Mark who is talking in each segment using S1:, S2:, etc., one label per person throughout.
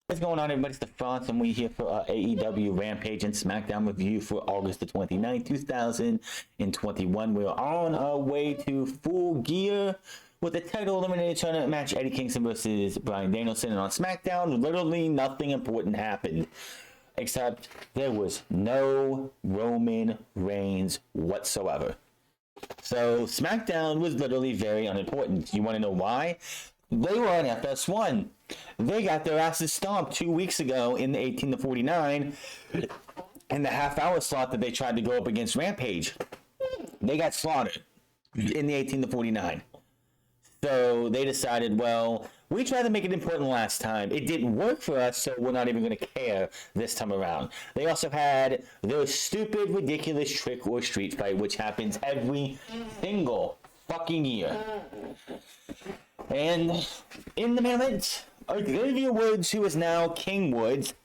S1: What's going on, everybody? It's the Fonz, and we're here for AEW Rampage and SmackDown review for August the 29th, 2021. We're on our way to Full Gear with a title eliminator tournament match, Eddie Kingston versus Bryan Danielson. And on SmackDown, literally nothing important happened, except there was no Roman Reigns whatsoever. So SmackDown was literally very unimportant. You want to know why? They were on FS1. They got their asses stomped 2 weeks ago in the 18 to 49 in the half-hour slot that they tried to go up against Rampage. They got slaughtered in the 18 to 49. So they decided, well, we tried to make it important last time. It didn't work for us, so we're not even going to care this time around. They also had their stupid, ridiculous trick or street fight, which happens every single fucking year. And in the main event, Xavier Woods, who is now King Woods,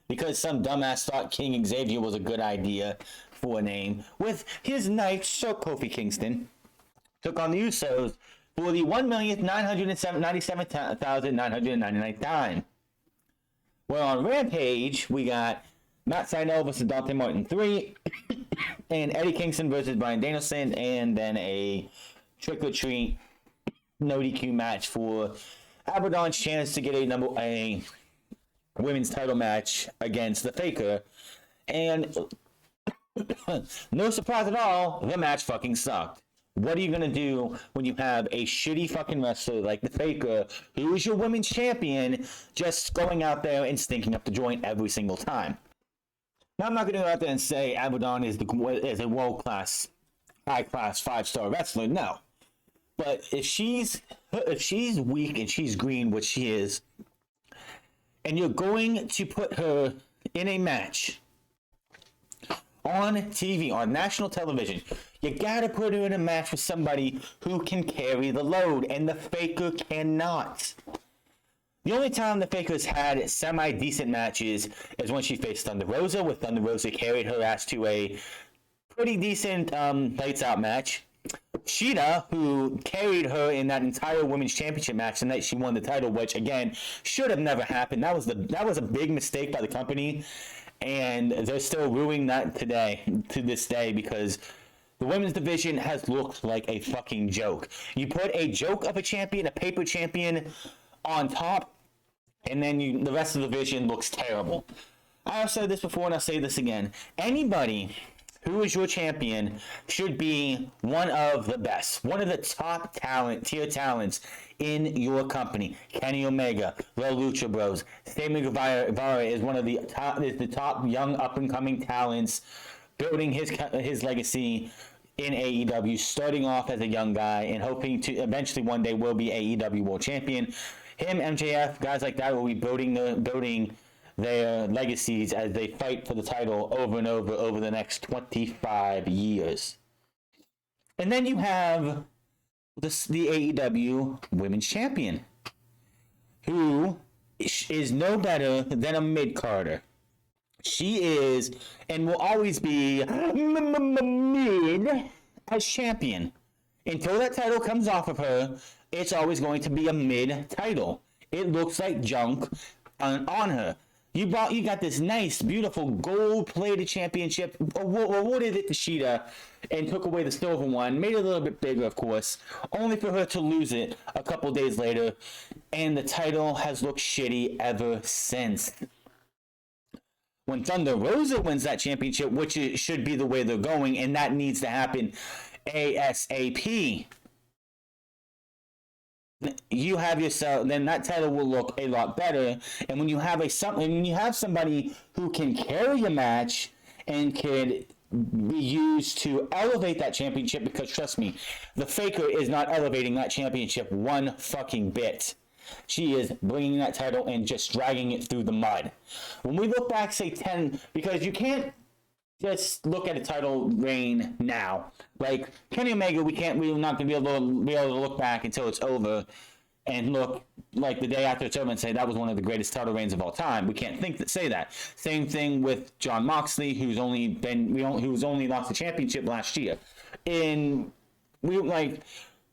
S1: because some dumbass thought King Xavier was a good idea for a name, with his knight, Sir Kofi Kingston, took on the Usos for the 1,997,999 time. Well, on Rampage, we got Matt Sydal versus Dante Martin 3, and Eddie Kingston versus Bryan Daneilson, and then a trick or treat no DQ match for Abaddon's chance to get a women's title match against the Faker. And no surprise at all, the match fucking sucked. What are you going to do when you have a shitty fucking wrestler like the Faker, who is your women's champion, just going out there and stinking up the joint every single time? Now, I'm not going to go out there and say Abaddon is a world-class, high-class, 5-star wrestler. No. But if she's weak and she's green, which she is, and you're going to put her in a match on TV, on national television, you gotta put her in a match with somebody who can carry the load, and the Faker cannot. The only time the Faker's had semi-decent matches is when she faced Thunder Rosa, with Thunder Rosa carried her ass to a pretty decent lights out match. Shida, who carried her in that entire women's championship match the night she won the title, which again should have never happened. That was a big mistake by the company, and they're still ruining that to this day, because the women's division has looked like a fucking joke. You put a joke of a champion, a paper champion, on top, and then the rest of the division looks terrible. I've said this before and I'll say this again. Anybody who is your champion should be one of the best, one of the top tier talents in your company. Kenny Omega, the Lucha Bros, Sammy Guevara is one of the top young up and coming talents, building his legacy in AEW, starting off as a young guy and hoping to eventually one day will be AEW World Champion. Him, MJF, guys like that will be building their legacies as they fight for the title over and over the next 25 years. And then you have the AEW Women's Champion, who is no better than a mid-carder. She is and will always be mid as champion. Until that title comes off of her, it's always going to be a mid title. It looks like junk on her. You got this nice, beautiful, gold-plated championship, awarded it to Shida, and took away the silver one, made it a little bit bigger, of course, only for her to lose it a couple days later, and the title has looked shitty ever since. When Thunder Rosa wins that championship, which it should be the way they're going, and that needs to happen ASAP, you have yourself, then that title will look a lot better. And when you have somebody who can carry a match and can be used to elevate that championship, because trust me, the Faker is not elevating that championship one fucking bit. She is bringing that title and just dragging it through the mud. When we look back, say 10, because you can't just look at a title reign now. Like Kenny Omega, we're not going to be able to look back until it's over and look like the day after it's over and say that was one of the greatest title reigns of all time. We can't say that. Same thing with Jon Moxley, who's only lost the championship last year.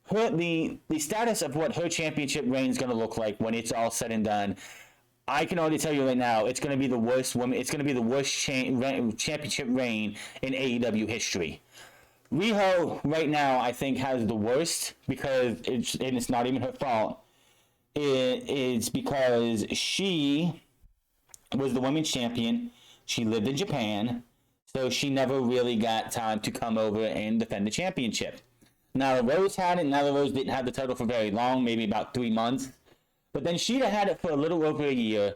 S1: the status of what her championship reign is going to look like when it's all said and done. I can already tell you right now, it's going to be the worst woman. It's going to be the worst championship reign in AEW history. Riho right now, I think, has the worst because it's not even her fault. It's because she was the women's champion. She lived in Japan, so she never really got time to come over and defend the championship. Now, Rose had it. Now, Rose didn't have the title for very long, maybe about 3 months. But then Shida had it for a little over a year.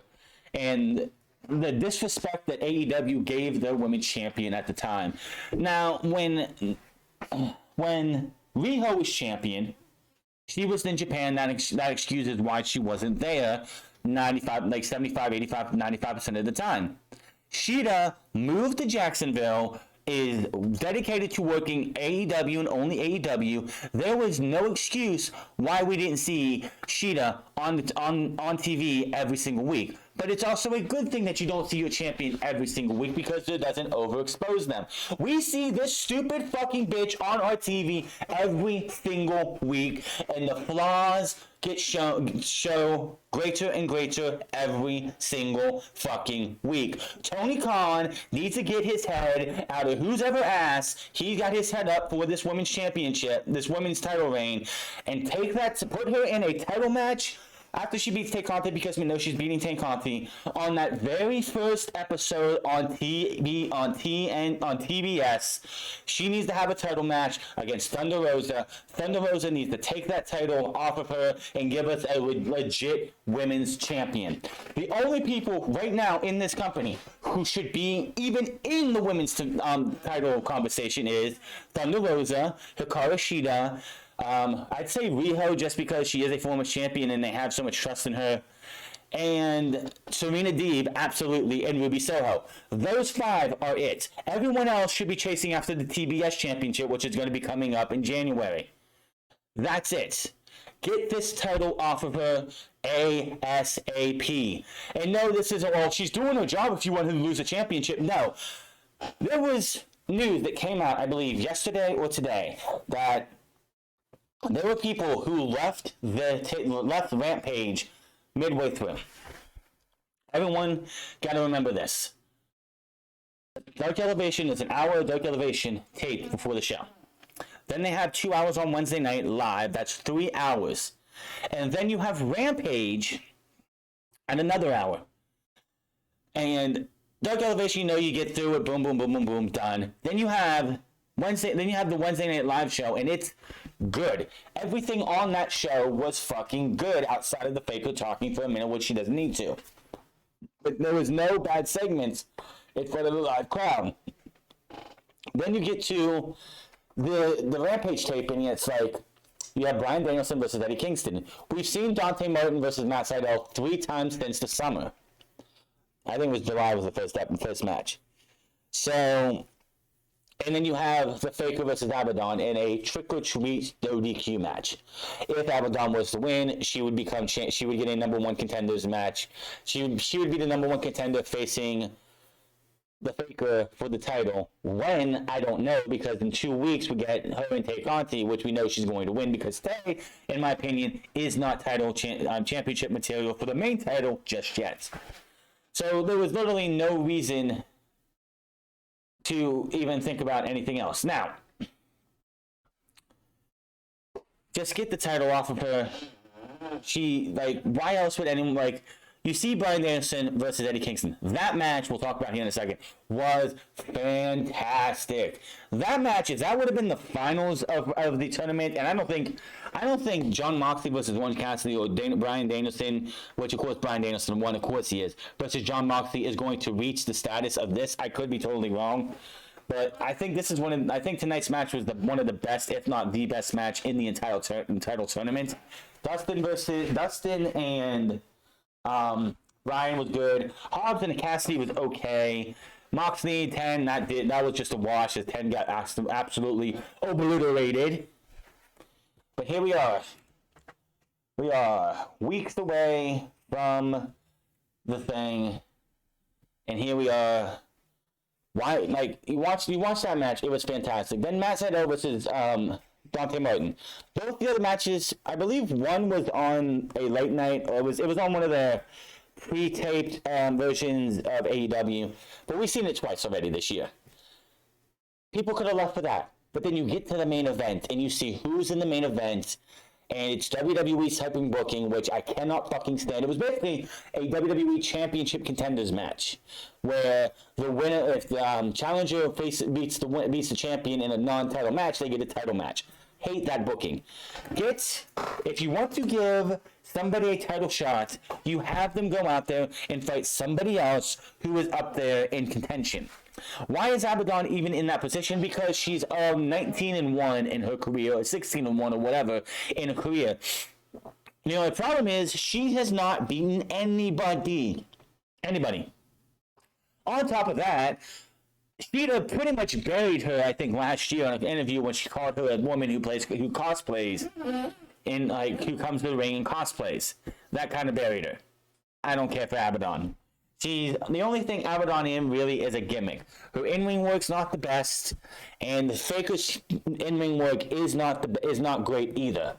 S1: And the disrespect that AEW gave their women's champion at the time. Now, when Riho was champion, she was in Japan. That excuses why she wasn't there 75, 85, 95% of the time. Shida moved to Jacksonville, is dedicated to working AEW and only AEW. There was no excuse why we didn't see Shida on TV every single week. But it's also a good thing that you don't see your champion every single week because it doesn't overexpose them. We see this stupid fucking bitch on our TV every single week, and the flaws show greater and greater every single fucking week. Tony Khan needs to get his head out of whose ever ass he got his head up for this women's championship, this women's title reign, and take that to put her in a title match after she beats Tay Conti, because we know she's beating Tay Conti on that very first episode on TBS. She needs to have a title match against Thunder Rosa. Thunder Rosa needs to take that title off of her and give us a legit women's champion. The only people right now in this company who should be even in the women's title conversation is Thunder Rosa, Hikaru Shida, I'd say Riho, just because she is a former champion and they have so much trust in her. And Serena Deeb, absolutely, and Ruby Soho. Those 5 are it. Everyone else should be chasing after the TBS championship, which is going to be coming up in January. That's it. Get this title off of her ASAP. And no, this isn't, well, she's doing her job if you want her to lose a championship. No. There was news that came out, I believe, yesterday or today, that there were people who left Rampage midway through. Everyone got to remember this. Dark Elevation is an hour of Dark Elevation taped before the show. Then they have 2 hours on Wednesday night live. That's 3 hours. And then you have Rampage at another hour. And Dark Elevation, you get through it, boom, boom, boom, boom, boom, done. Then you have the Wednesday night live show, and it's good. Everything on that show was fucking good outside of the Faker talking for a minute, which she doesn't need to. But there was no bad segments in front of the live crowd. Then you get to the Rampage taping, and it's like, you have Bryan Danielson versus Eddie Kingston. We've seen Dante Martin versus Matt Sydal 3 times since the summer. I think it was July was the first match. So, and then you have the Faker versus Abaddon in a trick-or-treat DQ match. If Abaddon was to win, she would become she would get a number 1 contenders match. She would be the number 1 contender facing the Faker for the title. When, I don't know, because in 2 weeks we get her and Tay Conti, which we know she's going to win, because Tay, in my opinion, is not title championship material for the main title just yet. So there was literally no reason to even think about anything else. Now, just get the title off of her. Why else would anyone, you see Bryan Danielson versus Eddie Kingston. That match, we'll talk about here in a second, was fantastic. That match, if that would have been the finals of the tournament, and I don't think Jon Moxley versus Orange Cassidy or Bryan Danielson, which of course Bryan Danielson won, of course he is, versus Jon Moxley is going to reach the status of this. I could be totally wrong. But I think tonight's match was one of the best, if not the best match in the entire title tournament. Dustin and Ryan was good. Hobbs and Cassidy was okay. Moxley 10, that was just a wash, as 10 got absolutely obliterated. But here we are. We are weeks away from the thing, and here we are. Why? You watched that match? It was fantastic. Then Matt Sydal versus Dante Martin. Both the other matches, I believe one was on a late night, or it was on one of the pre-taped versions of AEW, but we've seen it twice already this year. People could have left for that, but then you get to the main event and you see who's in the main event, and it's WWE's typing booking, which I cannot fucking stand. It was basically a WWE Championship Contenders match, where the winner, if the challenger beats the champion in a non-title match, they get a title match. Hate that booking. If you want to give somebody a title shot, you have them go out there and fight somebody else who is up there in contention. Why is Abaddon even in that position? Because she's 19-1 in her career, or 16-1 or whatever in her career. You know, the problem is she has not beaten anybody. On top of that, Sheeta pretty much buried her, I think, last year in an interview when she called her a woman who cosplays who comes to the ring and cosplays. That kind of buried her. I don't care for Abaddon. The only thing Abaddon in really is a gimmick. Her in-ring work's not the best, and the Faker's in-ring work is not great either.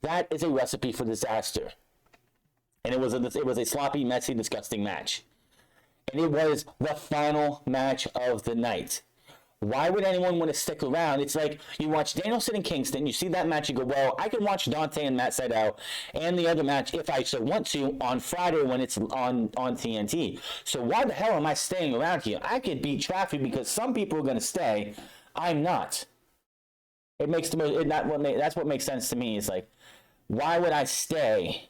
S1: That is a recipe for disaster. And it was a sloppy, messy, disgusting match. And it was the final match of the night. Why would anyone want to stick around? It's like you watch Danielson and Kingston, you see that match, you go, well, I can watch Dante and Matt Sydal and the other match if I so want to on Friday when it's on TNT. So why the hell am I staying around here? I could beat traffic because some people are going to stay. I'm not. That's what makes sense to me. It's like, why would I stay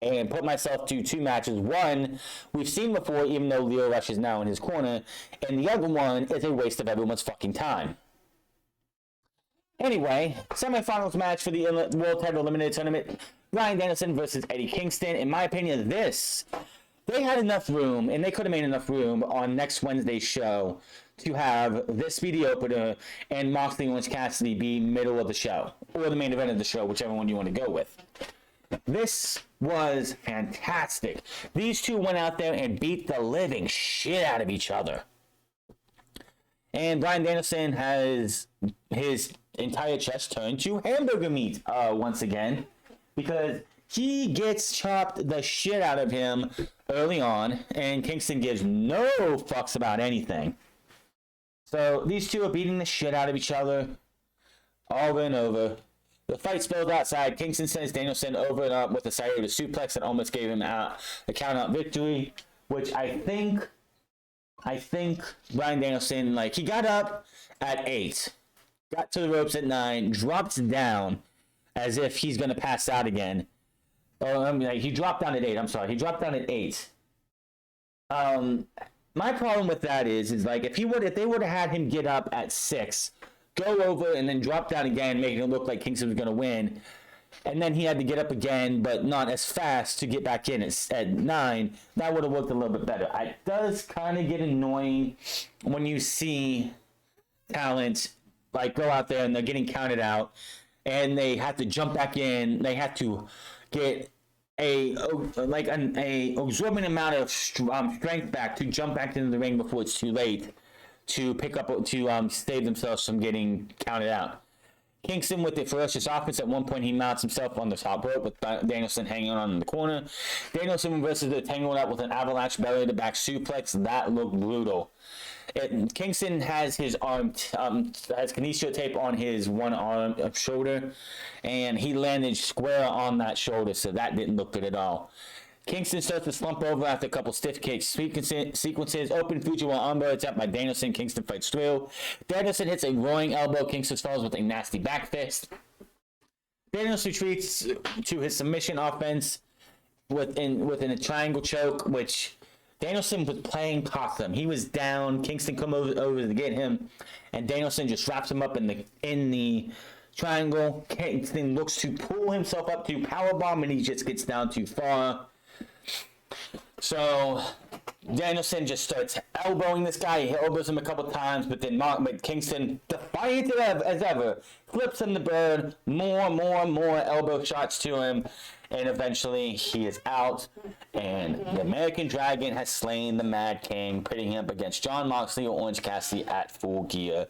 S1: and put myself to two matches? One, we've seen before, even though Leo Rush is now in his corner, and the other one is a waste of everyone's fucking time. Anyway, semifinals match for the World Title Eliminator Tournament, Bryan Danielson versus Eddie Kingston. In my opinion, they had enough room, and they could have made enough room on next Wednesday's show to have this be the opener and Moxley and Orange Cassidy be middle of the show, or the main event of the show, whichever one you want to go with. This was fantastic. These two went out there and beat the living shit out of each other. And Bryan Danielson has his entire chest turned to hamburger meat once again, because he gets chopped the shit out of him early on, and Kingston gives no fucks about anything. So these two are beating the shit out of each other over and over. The fight spilled outside. Kingston sends Danielson over and up with a Sayada suplex that almost gave him a count-out victory, which I think Bryan Danielson, he got up at 8, got to the ropes at 9, dropped down as if he's going to pass out again. He dropped down at 8. I'm sorry. He dropped down at 8. My problem with that is if they would have had him get up at 6, go over and then drop down again, making it look like Kingston was going to win, and then he had to get up again, but not as fast to get back in at 9, that would have worked a little bit better. It does kind of get annoying when you see talent go out there and they're getting counted out, and they have to jump back in. They have to get a absorbent amount of strength back to jump back into the ring before it's too late to save themselves from getting counted out. Kingston with the ferocious offense. At one point, he mounts himself on the top rope with Danielson hanging on in the corner. Danielson reverses the tangled out with an avalanche belly to back suplex. That looked brutal. Kingston has his arm, has kinesio tape on his one arm shoulder, and he landed square on that shoulder, so that didn't look good at all. Kingston starts to slump over after a couple stiff kick sequences. Open Fujiwara armbar attempt by Danielson. Kingston fights through. Danielson hits a roaring elbow. Kingston falls with a nasty back fist. Danielson retreats to his submission offense within a triangle choke, which Danielson was playing possum. He was down. Kingston come over to get him, and Danielson just wraps him up in the triangle. Kingston looks to pull himself up to powerbomb, and he just gets down too far. So Danielson just starts elbowing this guy. He elbows him a couple times, but then Kingston, defiant as ever, flips him the bird. More elbow shots to him, and eventually he is out. And the American Dragon has slain the Mad King, pitting him up against Jon Moxley or Orange Cassidy at Full Gear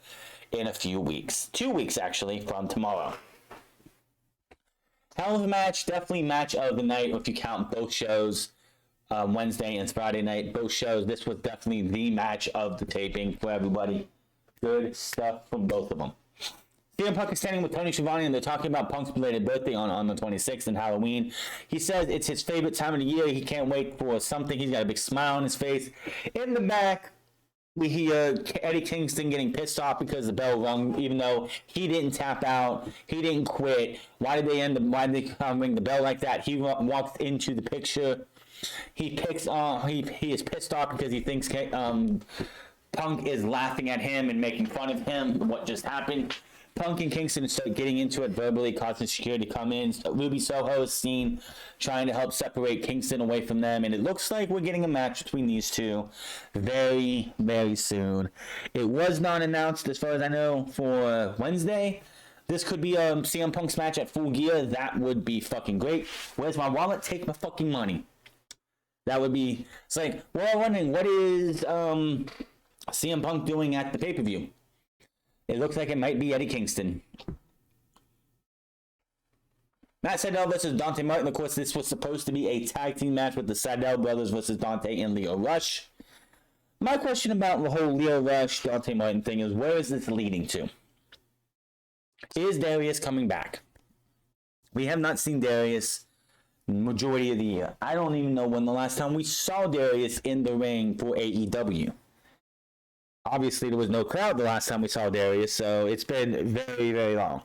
S1: in a few weeks. 2 weeks, actually, from tomorrow. Hell of a match, definitely match of the night if you count both shows, Wednesday and Friday night. Both shows, this was definitely the match of the taping for everybody. Good stuff from both of them. CM Punk is standing with Tony Schiavone, and they're talking about Punk's belated birthday on the 26th and Halloween. He says it's his favorite time of the year. He can't wait for something. He's got a big smile on his face. In the back, we hear Eddie Kingston getting pissed off because the bell rung, even though he didn't tap out, he didn't quit. Why did they ring the bell like that? He walks into the picture. He is pissed off because he thinks Punk is laughing at him and making fun of him. What just happened? Punk and Kingston start getting into it verbally, causing security to come in. Ruby Soho is seen trying to help separate Kingston away from them, and it looks like we're getting a match between these two very, very soon. It was not announced, as far as I know, for Wednesday. This could be a CM Punk's match at Full Gear. That would be fucking great. Where's my wallet? Take my fucking money. That would be... It's like, we're all wondering, what is CM Punk doing at the pay-per-view? It looks like it might be Eddie Kingston. Matt Sydal versus Dante Martin. Of course, this was supposed to be a tag team match with the Sydal brothers versus Dante and Lio Rush. My question about the whole Lio Rush, Dante Martin thing is, where is this leading to? Is Darius coming back? We have not seen Darius majority of the year. I don't even know when the last time we saw Darius in the ring for AEW. Obviously, there was no crowd the last time we saw Darius, so it's been very, very long.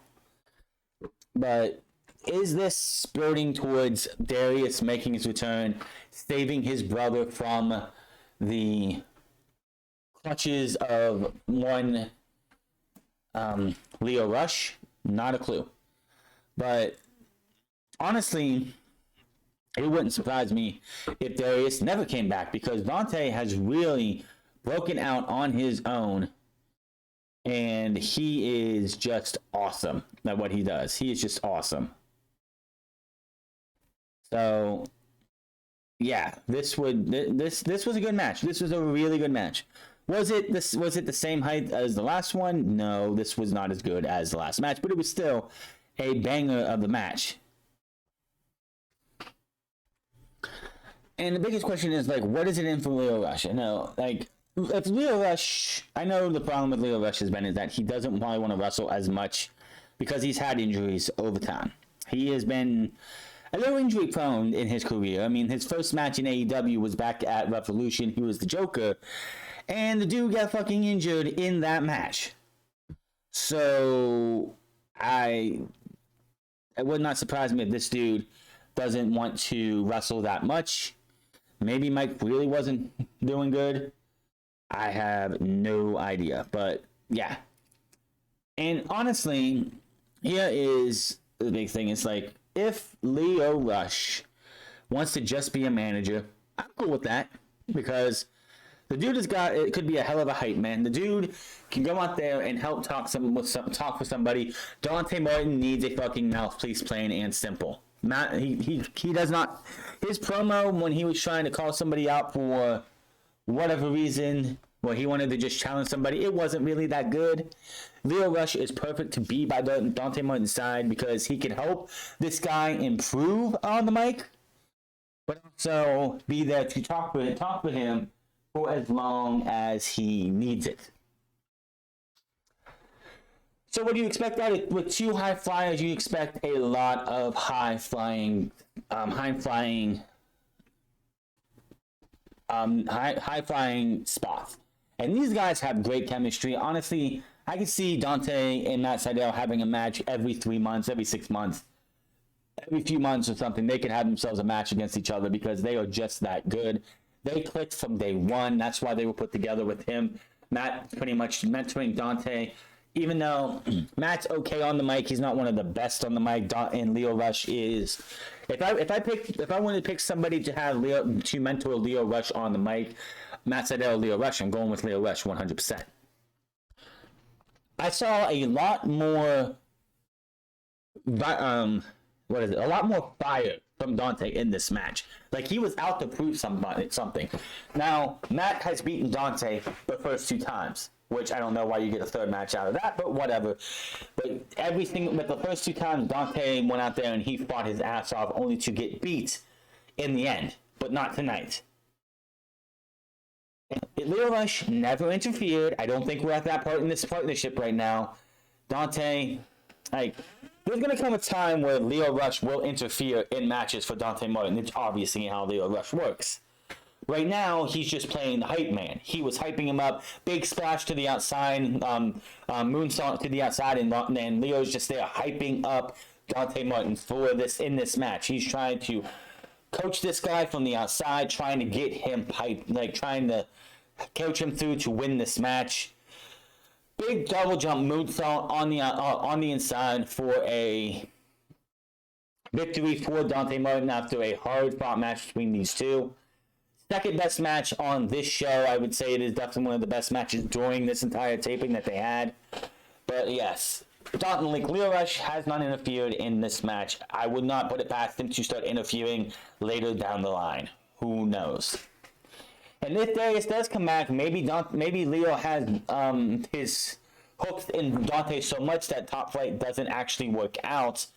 S1: But is this spurting towards Darius making his return, saving his brother from the clutches of one Lio Rush? Not a clue. But honestly, it wouldn't surprise me if Darius never came back, because Dante has really broken out on his own, and he is just awesome at what he does. He is just awesome. So yeah, this was a good match. This was a really good match. Was it the same height as the last one? No, this was not as good as the last match, but it was still a banger of the match. And the biggest question is, like, what is it in for Lio Rush? I know, like, if Lio Rush, I know the problem with Lio Rush has been is that he doesn't probably want to wrestle as much because he's had injuries over time. He has been a little injury prone in his career. I mean, his first match in AEW was back at Revolution. He was the Joker, and the dude got fucking injured in that match. So it would not surprise me if this dude doesn't want to wrestle that much. Maybe Mike really wasn't doing good. I have no idea, but yeah. And honestly, here is the big thing. It's like, if Lio Rush wants to just be a manager, I'm cool with that, because the dude it could be a hell of a hype man. The dude can go out there and help talk with somebody. Dante Martin needs a fucking mouthpiece, plain and simple. He does not. His promo when he was trying to call somebody out for whatever reason, where he wanted to just challenge somebody, it wasn't really that good. Lio Rush is perfect to be by Dante Martin's side, because he can help this guy improve on the mic, but also be there to talk with him for as long as he needs it. So what do you expect out of with two high flyers? You expect a lot of high flying spots. And these guys have great chemistry. Honestly, I can see Dante and Matt Sydal having a match every 3 months, every 6 months, every few months or something. They could have themselves a match against each other, because they are just that good. They clicked from day one. That's why they were put together with him. Matt pretty much mentoring Dante. Even though Matt's okay on the mic, he's not one of the best on the mic. And Lio Rush is. If I wanted to pick somebody to mentor Lio Rush on the mic, Matt Sydal, Lio Rush, I'm going with Lio Rush 100%. I saw a lot more a lot more fire from Dante in this match. Like, he was out to prove something. Now, Matt has beaten Dante the first 2 times. which I don't know why you get a third match out of that, but whatever. But the first 2 times, Dante went out there and he fought his ass off only to get beat in the end, but not tonight. Lio Rush never interfered. I don't think we're at that part in this partnership right now. Dante, there's going to come a time where Lio Rush will interfere in matches for Dante Martin. It's obviously how Lio Rush works. Right now, he's just playing the hype man. He was hyping him up. Big splash to the outside, moonsault to the outside, and Leo's just there hyping up Dante Martin in this match. He's trying to coach this guy from the outside, trying to get him hyped, trying to coach him through to win this match. Big double jump moonsault on the inside for a victory for Dante Martin after a hard-fought match between these two. Second best match on this show. I would say it is definitely one of the best matches during this entire taping that they had. But yes, Lio Rush has not interfered in this match. I would not put it past him to start interfering later down the line. Who knows? And if Darius does come back, maybe Lio has his hooks in Dante so much that Top Flight doesn't actually work out,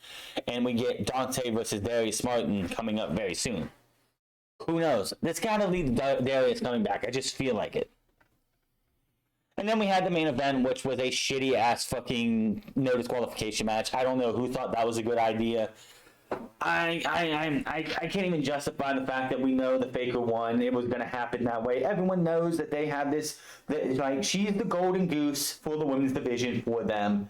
S1: and we get Dante versus Darius Martin coming up very soon. Who knows? That's got to lead to Darius coming back. I just feel like it. And then we had the main event, which was a shitty-ass fucking no disqualification match. I don't know who thought that was a good idea. I can't even justify the fact that we know the Faker won. It was going to happen that way. Everyone knows that they have this, she's the golden goose for the women's division for them.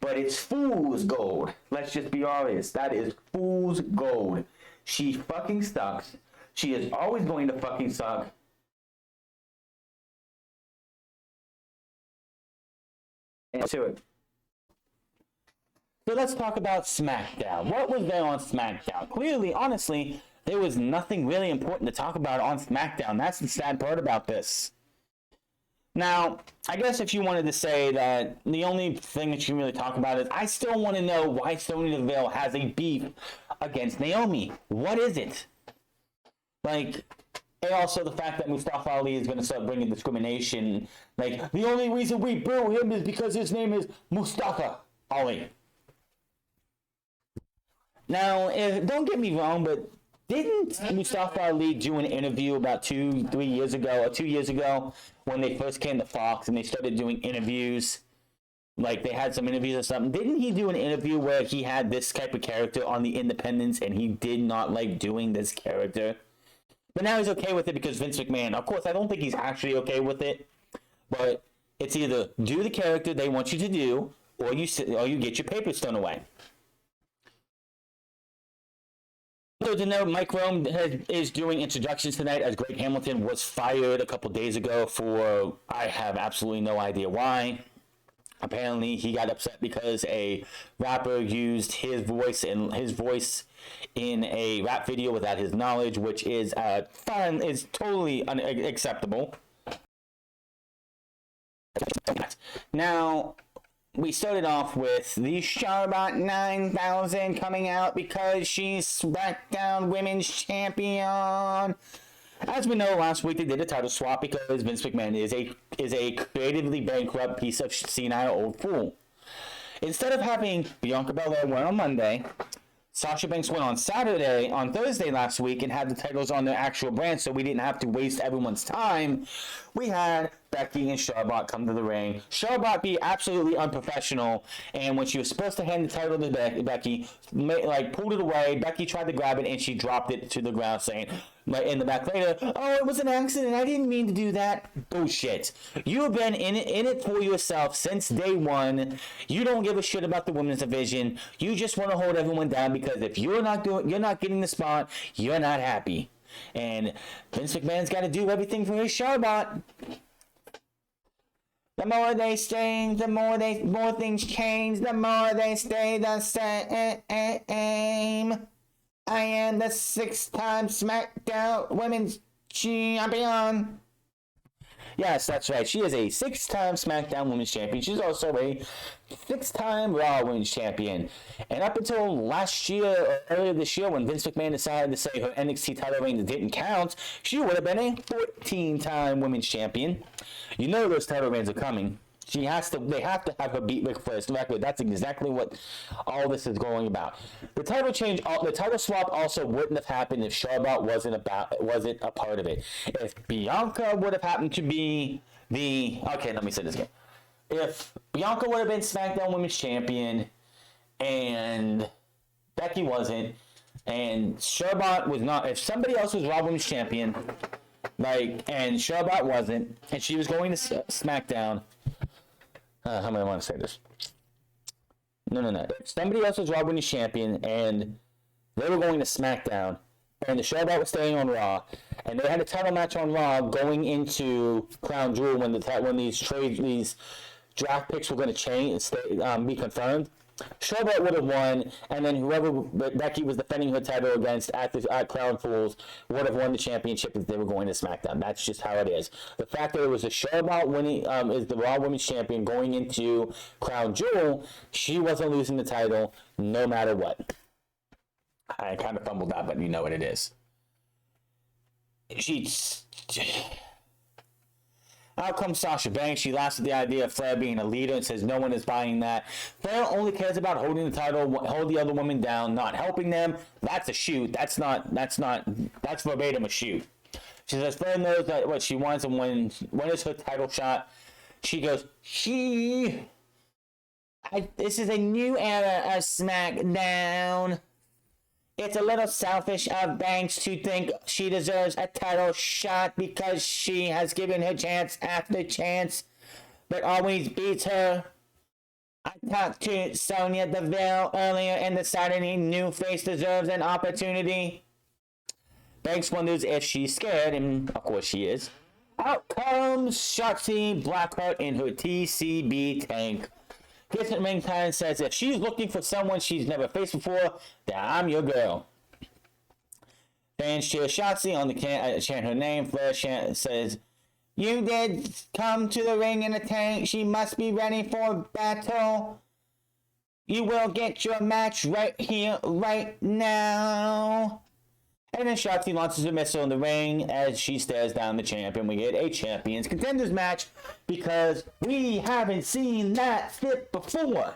S1: But it's fool's gold. Let's just be honest. That is fool's gold. She fucking sucks. She is always going to fucking suck. To it. So let's talk about SmackDown. What was there on SmackDown? Clearly, honestly, there was nothing really important to talk about on SmackDown. That's the sad part about this. Now, I guess if you wanted to say that the only thing that you can really talk about is I still want to know why Sonya Deville has a beef against Naomi. What is it? And also the fact that Mustafa Ali is going to start bringing discrimination. The only reason we boo him is because his name is Mustafa Ali. Now, don't get me wrong, but didn't Mustafa Ali do an interview about 2 years ago when they first came to Fox and they started doing interviews? They had some interviews or something. Didn't he do an interview where he had this type of character on the Independents and he did not like doing this character? But now he's okay with it because Vince McMahon. Of course, I don't think he's actually okay with it. But it's either do the character they want you to do, or you get your papers thrown away. So to note, Mike Rome is doing introductions tonight as Greg Hamilton was fired a couple days ago for I have absolutely no idea why. Apparently, he got upset because a rapper used his voice in a rap video without his knowledge, which is totally unacceptable. Now, we started off with the Charlotte 9000 coming out because she's SmackDown Women's Champion. As we know, last week they did a title swap because Vince McMahon is a creatively bankrupt piece of senile old fool. Instead of having Bianca Belair win on Monday, Sasha Banks won on Thursday last week and had the titles on their actual brand, so we didn't have to waste everyone's time. We had Becky and Charlotte come to the ring. Charlotte be absolutely unprofessional, and when she was supposed to hand the title to Becky, pulled it away. Becky tried to grab it, and she dropped it to the ground, saying, in the back later, "Oh, it was an accident. I didn't mean to do that." Bullshit. You have been in it for yourself since day one. You don't give a shit about the women's division. You just want to hold everyone down because if you're not getting the spot, you're not happy. And Vince McMahon's got to do everything for his Charlotte. The more they stay, the more things change. The more they stay the same. I am the 6-time SmackDown Women's Champion. Yes, that's right. She is a 6-time SmackDown Women's Champion. She's also a 6-time Raw Women's Champion. And up until last year, or earlier this year, when Vince McMahon decided to say her NXT title reign didn't count, she would have been a 14-time Women's Champion. You know those title reigns are coming. They have to have her beat Ric Flair's record. That's exactly what all this is going about. The title change, the title swap also wouldn't have happened if Charlotte wasn't a part of it. If Bianca would have happened to be let me say this again. If Bianca would have been SmackDown Women's Champion and Becky wasn't, and Charlotte was not, if somebody else was Raw Women's Champion, and Charlotte wasn't, and she was going to SmackDown, how am I want to say this? No. If somebody else was Raw Women's Champion, and they were going to SmackDown, and the Charlotte was staying on Raw, and they had a title match on Raw going into Crown Jewel when these draft picks were going to be confirmed. Charlotte would have won, and then whoever Becky was defending her title against at Crown Jewels would have won the championship if they were going to SmackDown. That's just how it is. The fact that it was a Charlotte winning is the Raw Women's Champion going into Crown Jewel, she wasn't losing the title no matter what. I kind of fumbled that, but you know what it is. Out comes Sasha Banks. She laughs at the idea of Flair being a leader and says no one is buying that. Flair only cares about holding the title, hold the other women down, not helping them. That's a shoot. That's verbatim a shoot. She says Flair knows what she wants, and when is her title shot? She goes, this is a new era of SmackDown. It's a little selfish of Banks to think she deserves a title shot because she has given her chance after chance, but always beats her. I talked to Sonya Deville earlier and decided a new face deserves an opportunity. Banks wonders if she's scared, and of course she is. Out comes Shotzi Blackheart in her TCB tank. Gets at Mcintyre and says if she's looking for someone she's never faced before, then I'm your girl. Fans cheer Shotzi on the chant her name. Flair says, "You did come to the ring in a tank. She must be ready for battle. You will get your match right here, right now." And then Shotzi launches a missile in the ring as she stares down the champion. We get a Champions Contenders match because we haven't seen that fit before.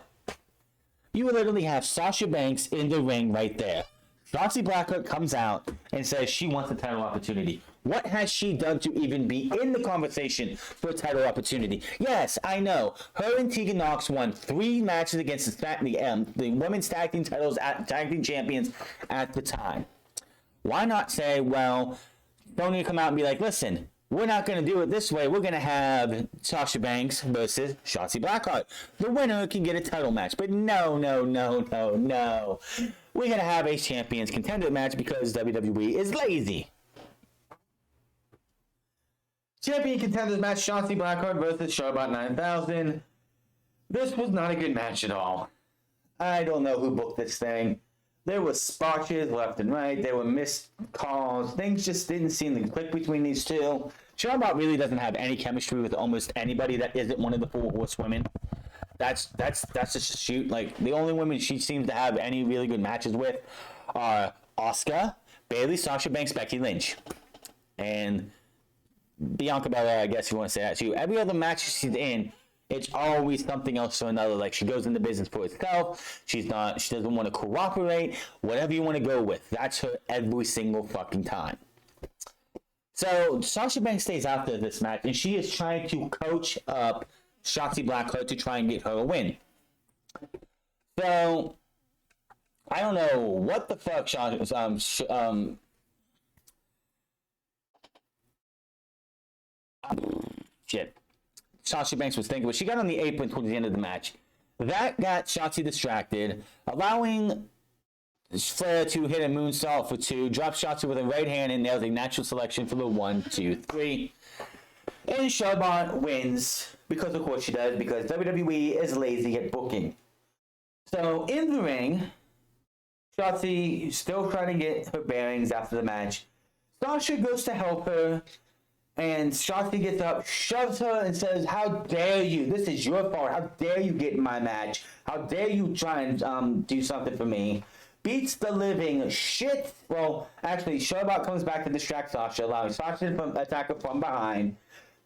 S1: You literally have Sasha Banks in the ring right there. Shotzi Blackheart comes out and says she wants a title opportunity. What has she done to even be in the conversation for a title opportunity? Yes, I know. Her and Tegan Nox won 3 matches against the women's tag team titles, tag team champions at the time. Why not say, well, Sonya come out and be like, listen, we're not going to do it this way. We're going to have Sasha Banks versus Shotzi Blackheart. The winner can get a title match. But no. We're going to have a Champions Contender match because WWE is lazy. Champion Contenders match, Shotzi Blackheart versus Charlotte 9000. This was not a good match at all. I don't know who booked this thing. There were sparches left and right. There were missed calls. Things just didn't seem to click between these two. Charlotte really doesn't have any chemistry with almost anybody that isn't one of the 4 horsewomen. That's just a shoot. Like, the only women she seems to have any really good matches with are Asuka, Bayley, Sasha Banks, Becky Lynch, and Bianca Belair, I guess if you want to say that too. Every other match she's in, it's always something else or another. Like, she goes into business for herself. She doesn't want to cooperate. Whatever you want to go with. That's her every single fucking time. So, Sasha Banks stays out there this match, and she is trying to coach up Shotzi Blackheart to try and get her a win. So, I don't know what the fuck Sasha Banks was thinking, but she got on the apron towards the end of the match. That got Shotzi distracted, allowing Flair to hit a moonsault for 2, drops Shotzi with a right hand, and nails a natural selection for the 1, 2, 3. And Charlotte wins, because of course she does, because WWE is lazy at booking. So, in the ring, Shotzi still trying to get her bearings after the match. Sasha goes to help her, and Shotzi gets up, shoves her, and says, "How dare you? This is your fault. How dare you get in my match? How dare you try and do something for me?" Beats the living shit. Well, actually, Charlotte comes back to distract Sasha, allowing Sasha to attack her from behind.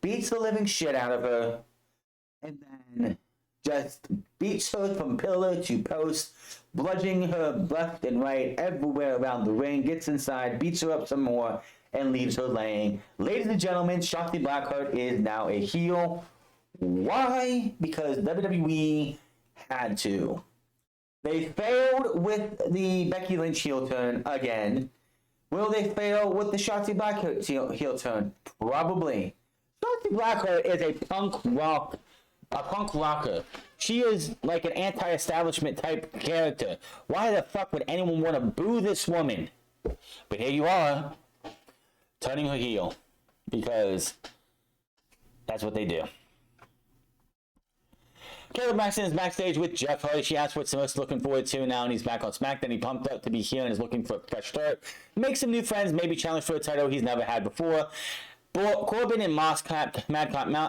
S1: Beats the living shit out of her. and then just beats her from pillar to post, bludgeoning her left and right everywhere around the ring, gets inside, beats her up some more, and leaves her laying. Ladies and gentlemen, Shotzi Blackheart is now a heel. Why? Because WWE had to. They failed with the Becky Lynch heel turn again. Will they fail with the Shotzi Blackheart heel turn? Probably. Shotzi Blackheart is a punk rocker. She is like an anti-establishment type character. Why the fuck would anyone want to boo this woman? But here you are, turning her heel, because that's what they do. Kayla Braxton is backstage with Jeff Hardy. She asks what's most looking forward to now, and he's back on SmackDown. He pumped up to be here and is looking for a fresh start. Make some new friends, maybe challenge for a title he's never had before. Corbin and Madcap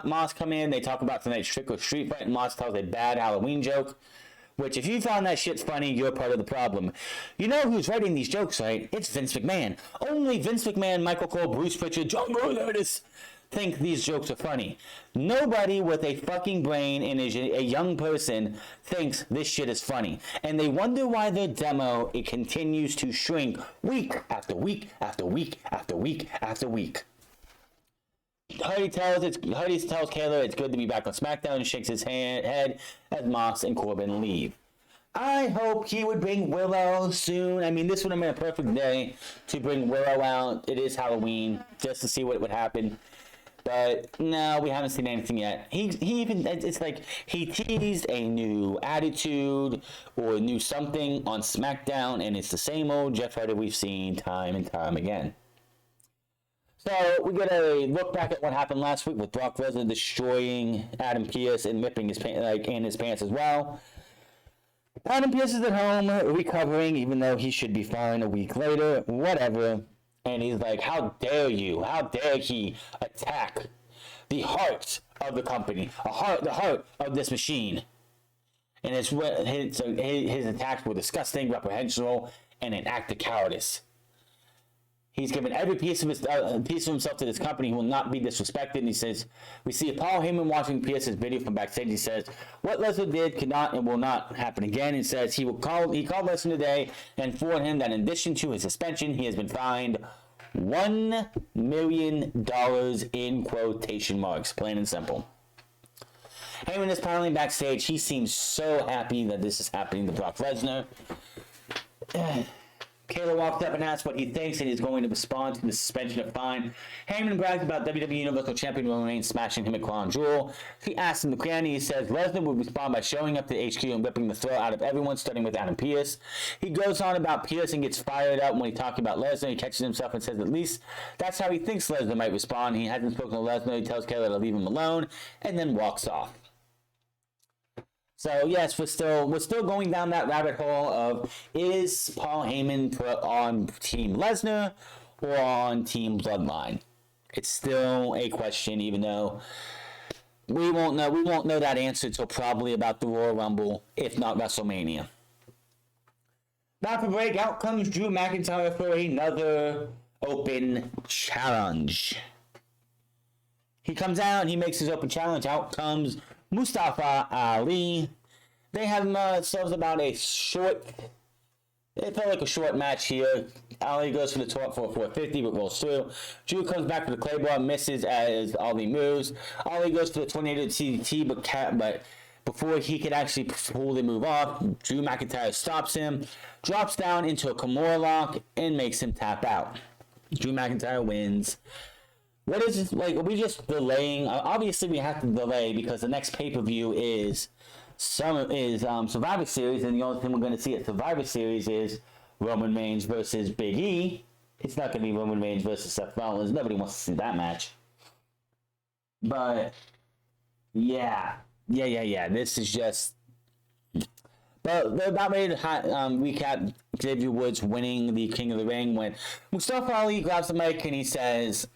S1: Moss come in. They talk about tonight's trick or street fight, and Moss tells a bad Halloween joke. Which, if you found that shit funny, you're part of the problem. You know who's writing these jokes, right? It's Vince McMahon. Only Vince McMahon, Michael Cole, Bruce Pritchard, John Laurinaitis think these jokes are funny. Nobody with a fucking brain and is a young person thinks this shit is funny. And they wonder why their demo, it continues to shrink week after week after week after week after week. Hardy tells Kayla it's good to be back on SmackDown and shakes his head as Moss and Corbin leave. I hope he would bring Willow soon. I mean, this would have been a perfect day to bring Willow out. It is Halloween, just to see what would happen. But no, we haven't seen anything yet. It's like he teased a new attitude or a new something on SmackDown, and it's the same old Jeff Hardy we've seen time and time again. So we get a look back at what happened last week with Brock Lesnar destroying Adam Pearce and ripping his in his pants as well. Adam Pearce is at home recovering, even though he should be fine a week later. Whatever. And he's like, how dare you? How dare he attack the heart of the company, the heart of this machine? And his attacks were disgusting, reprehensible, and an act of cowardice. He's given every piece of himself to this company. He will not be disrespected. And he says, we see Paul Heyman watching Pierce's video from backstage. He says, what Lesnar did cannot and will not happen again. He says he called Lesnar today and informed him that in addition to his suspension, he has been fined $1 million in quotation marks, plain and simple. Heyman is paddling backstage. He seems so happy that this is happening to Brock Lesnar. Kayla walks up and asks what he thinks, and he's going to respond to the suspension of fine. Heyman brags about WWE Universal Champion Roman Reigns smashing him at Crown Jewel. He asks him the question. He says Lesnar would respond by showing up to HQ and ripping the throat out of everyone, starting with Adam Pearce. He goes on about Pearce and gets fired up when he's talking about Lesnar. He catches himself and says at least that's how he thinks Lesnar might respond. He hasn't spoken to Lesnar. He tells Kayla to leave him alone and then walks off. So yes, we're still going down that rabbit hole of is Paul Heyman put on Team Lesnar or on Team Bloodline? It's still a question, even though we won't know that answer until probably about the Royal Rumble, if not WrestleMania. Now for break, out comes Drew McIntyre for another open challenge. He comes out and he makes his open challenge. Out comes Mustafa Ali. They have themselves about it felt like a short match here. Ali goes for the top for 450, but rolls through. Drew comes back for the Claymore, misses as Ali moves. Ali goes for the tornado CDT, but before he could actually pull the move off, Drew McIntyre stops him, drops down into a Kimura lock, and makes him tap out. Drew McIntyre wins. What is this? Like, are we just delaying? Obviously, we have to delay because the next pay-per-view is Survivor Series, and the only thing we're going to see at Survivor Series is Roman Reigns versus Big E. It's not going to be Roman Reigns versus Seth Rollins. Nobody wants to see that match. But, yeah. This is just... But they're about ready to recap Xavier Woods winning the King of the Ring when Mustafa Ali grabs the mic and he says,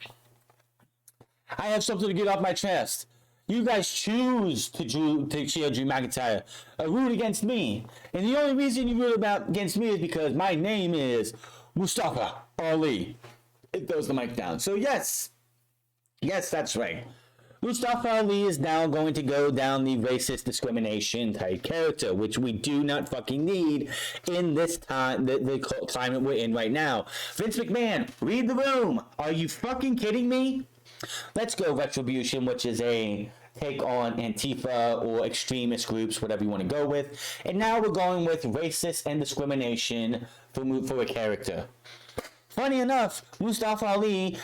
S1: I have something to get off my chest. You guys choose to cheer Drew McIntyre, root against me. And the only reason you root against me is because my name is Mustafa Ali. It throws the mic down. So yes, that's right. Mustafa Ali is now going to go down the racist discrimination type character, which we do not fucking need in this time, the climate we're in right now. Vince McMahon, read the room. Are you fucking kidding me? Let's go Retribution, which is a take on Antifa or extremist groups, whatever you want to go with. And now we're going with racist and discrimination for a character. Funny enough, Mustafa Ali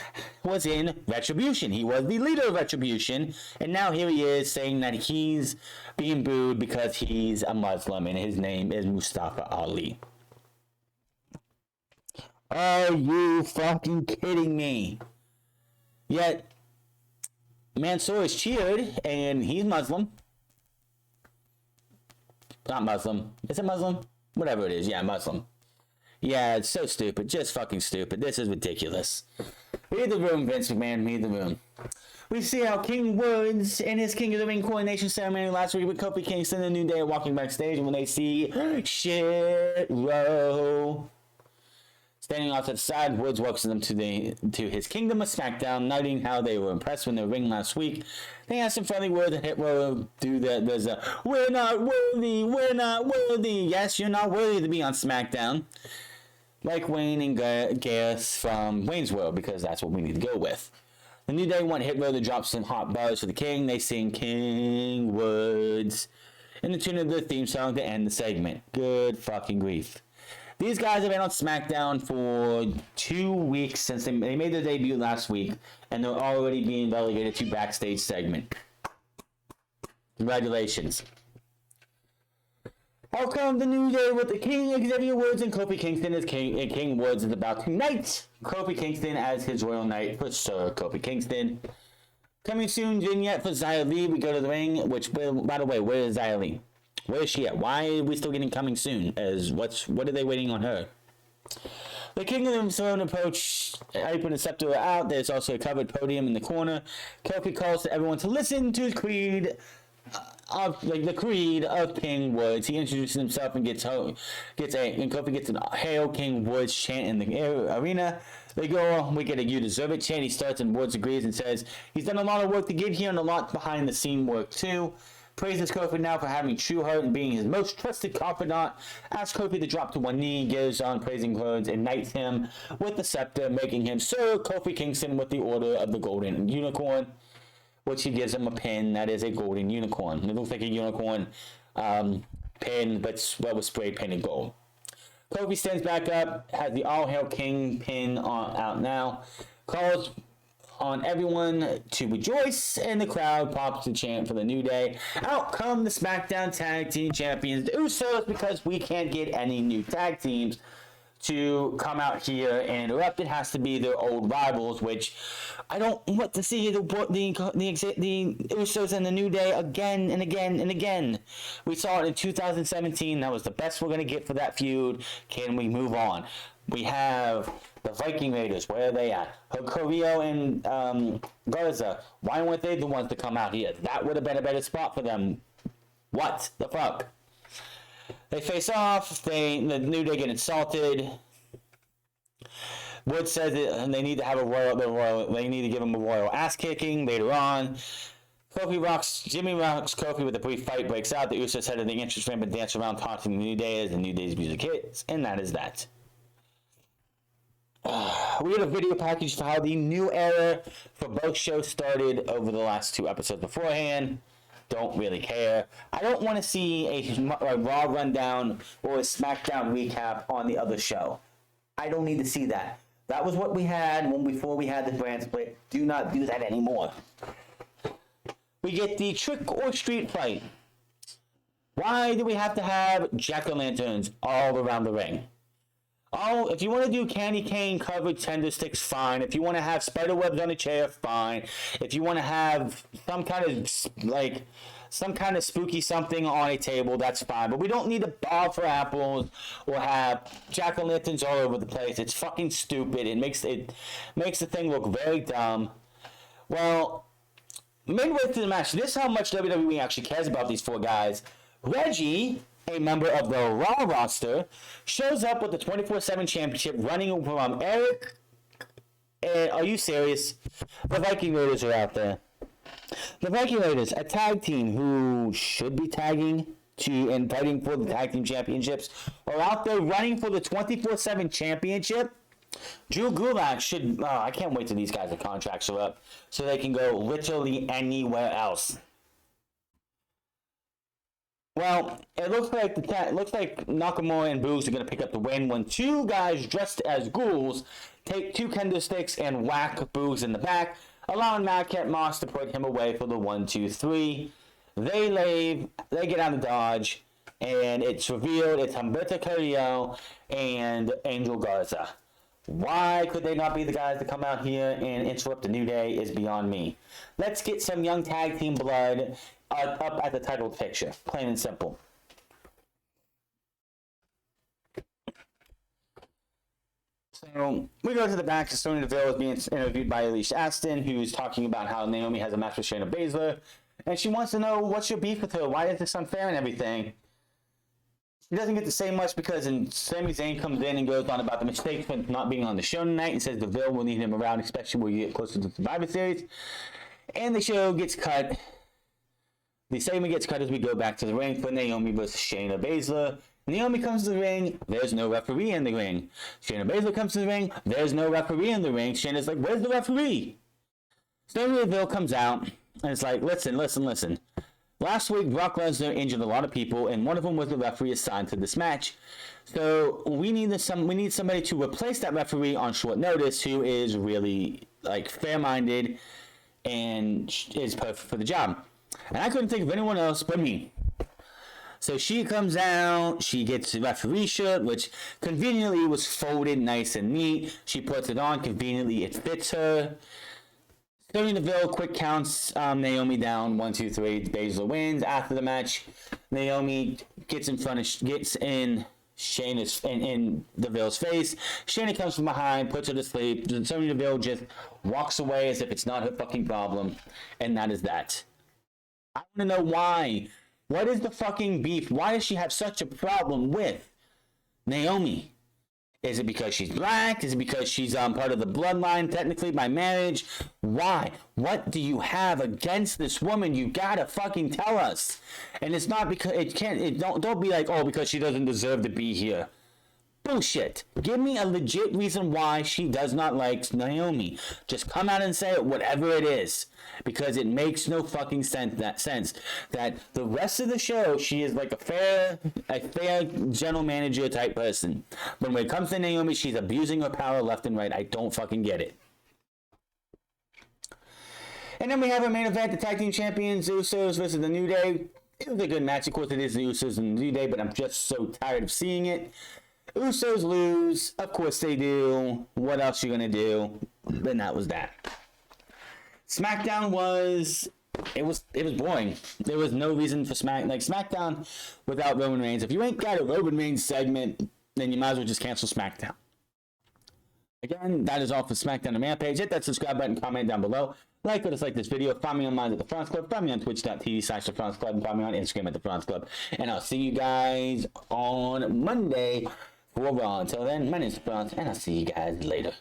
S1: was in Retribution. He was the leader of Retribution, and now here he is saying that he's being booed because he's a Muslim and his name is Mustafa Ali. Are you fucking kidding me? Yet, Mansoor is cheered, and he's Muslim. Not Muslim. Is it Muslim? Whatever it is, yeah, Muslim. Yeah, it's so stupid. Just fucking stupid. This is ridiculous. Read the room, Vince McMahon. Read the room. We see how King Woods in his King of the Ring coronation ceremony last week with Kofi Kingston and New Day walking backstage, and when they see Shit Row standing off to the side, Woods welcomes them to his Kingdom of SmackDown, noting how they were impressed when they were ring last week. They asked some friendly words and Hit Row do that. There's a we're not worthy. Yes, you're not worthy to be on SmackDown. Like Wayne and Gareth from Wayne's World, because that's what we need to go with. The New Day want Hit Row to drop some hot bars for the King. They sing King Woods in the tune of the theme song to end the segment. Good fucking grief. These guys have been on SmackDown for 2 weeks since they made their debut last week, and they're already being relegated to backstage segment. Congratulations. How come the New Day with the King, Xavier Woods, and Kofi Kingston as King, and King Woods is about to knight Kofi Kingston as his royal knight for Sir Kofi Kingston. Coming soon, vignette for Xia Li. We go to the ring, which, by the way, where is Xia Li? Where is she at? Why are we still getting coming soon? What are they waiting on her? The King of the Throne approach, open the scepter out. There's also a covered podium in the corner. Kofi calls to everyone to listen to his creed. The creed of King Woods. He introduces himself and Kofi gets an Hail King Woods chant in the arena. They go, we get a You Deserve It chant. He starts and Woods agrees and says he's done a lot of work to get here and a lot behind the scene work too. Praises Kofi now for having true heart and being his most trusted confidant. Asks Kofi to drop to one knee, gives on praising words, and knights him with the scepter, making him Sir Kofi Kingston with the Order of the Golden Unicorn, which he gives him a pin that is a golden unicorn. It looks like a unicorn pin, but with spray painted gold. Kofi stands back up, has the All Hail King pin out now, calls on everyone to rejoice, and the crowd pops to chant for the New Day. Out come the SmackDown Tag Team Champions, the Usos, because we can't get any new tag teams to come out here and interrupt. It has to be their old rivals, which I don't want to see the Usos and the New Day again and again and again. We saw it in 2017. That was the best we're going to get for that feud. Can we move on? We have the Viking Raiders. Where are they at? Carrillo and Garza. Why weren't they the ones to come out here? That would have been a better spot for them. What the fuck? They face off. The New Day get insulted. Woods says that they need to have they need to give him a royal ass kicking later on. Jimmy rocks Kofi with a brief fight, breaks out. The Usos head of the entrance ramp and dance around taunting the New Day as the New Day's music hits, and that is that. We had a video package for how the new era for both shows started over the last 2 episodes beforehand. Don't really care. I don't want to see a Raw rundown or a SmackDown recap on the other show. I don't need to see that. That was what we had before we had the brand split. Do not do that anymore. We get the trick or street fight. Why do we have to have jack-o'-lanterns all around the ring? Oh, if you want to do candy cane covered tender sticks, fine. If you want to have spider webs on a chair, fine. If you want to have some kind of spooky something on a table, that's fine. But we don't need to bow for apples or have jack-o'-lanterns all over the place. It's fucking stupid. It makes the thing look very dumb. Well, midway through the match, this is how much WWE actually cares about these 4 guys. Reggie, a member of the Raw roster, shows up with the 24/7 championship running from Eric. Are you serious? The Viking Raiders are out there. The Viking Raiders, a tag team who should be tagging to and fighting for the tag team championships, are out there running for the 24/7 championship. Drew Gulak should. I can't wait till these guys' contracts are up so they can go literally anywhere else. Well, it looks like Nakamura and Boogs are going to pick up the win when two guys dressed as ghouls take two kendo sticks and whack Boogs in the back, allowing Madcap Moss to put him away for the 1-2-3. They leave, they get out of Dodge, and it's revealed it's Humberto Carrillo and Angel Garza. Why could they not be the guys to come out here and interrupt the New Day is beyond me. Let's get some young tag team blood up at the title picture. Plain and simple. So we go to the back. Sonya Deville is being interviewed by Alicia Aston, who's talking about how Naomi has a match with Shayna Baszler. And she wants to know, what's your beef with her? Why is this unfair and everything? She doesn't get to say much because Sami Zayn comes in and goes on about the mistakes for not being on the show tonight and says Deville will need him around, especially when you get closer to the Survivor Series. And the show gets cut. The segment gets cut as we go back to the ring for Naomi versus Shayna Baszler. Naomi comes to the ring. There's no referee in the ring. Shayna Baszler comes to the ring. There's no referee in the ring. Shayna's like, where's the referee? Sonya Deville comes out. And it's like, listen. Last week, Brock Lesnar injured a lot of people, and one of them was the referee assigned to this match. So we need somebody to replace that referee on short notice who is really fair-minded and is perfect for the job. And I couldn't think of anyone else but me. So she comes out, she gets the referee shirt, which conveniently was folded nice and neat. She puts it on, conveniently it fits her. Sonya Deville quick counts Naomi down 1-2-3. Baszler wins. After the match, Naomi gets in Shayna's in Deville's face. Shayna comes from behind, puts her to sleep. Sonya Deville just walks away as if it's not her fucking problem, and that is that. I want to know why. What is the fucking beef? Why does she have such a problem with Naomi? Is it because she's black? Is it because she's part of the bloodline, technically, by marriage? Why? What do you have against this woman? You gotta fucking tell us. And it's not because don't be like, oh, because she doesn't deserve to be here. Bullshit. Give me a legit reason why she does not like Naomi. Just come out and say it, whatever it is. Because it makes no fucking sense that the rest of the show, she is like a fair general manager type person. But when it comes to Naomi, she's abusing her power left and right. I don't fucking get it. And then we have our main event, the Tag Team Champions, Usos versus the New Day. It was a good match. Of course, it is the Usos and the New Day, but I'm just so tired of seeing it. Usos lose. Of course they do. What else you gonna do? And that was that. SmackDown was boring. There was no reason for SmackDown without Roman Reigns. If you ain't got a Roman Reigns segment, then you might as well just cancel SmackDown. Again, that is all for SmackDown and Rampage. Hit that subscribe button, comment down below. Like or dislike this video. Find me online at The France Club. Find me on twitch.tv/The France Club. And find me on Instagram at The France Club. And I'll see you guys on Monday for Raw. Until then, my name is France, and I'll see you guys later.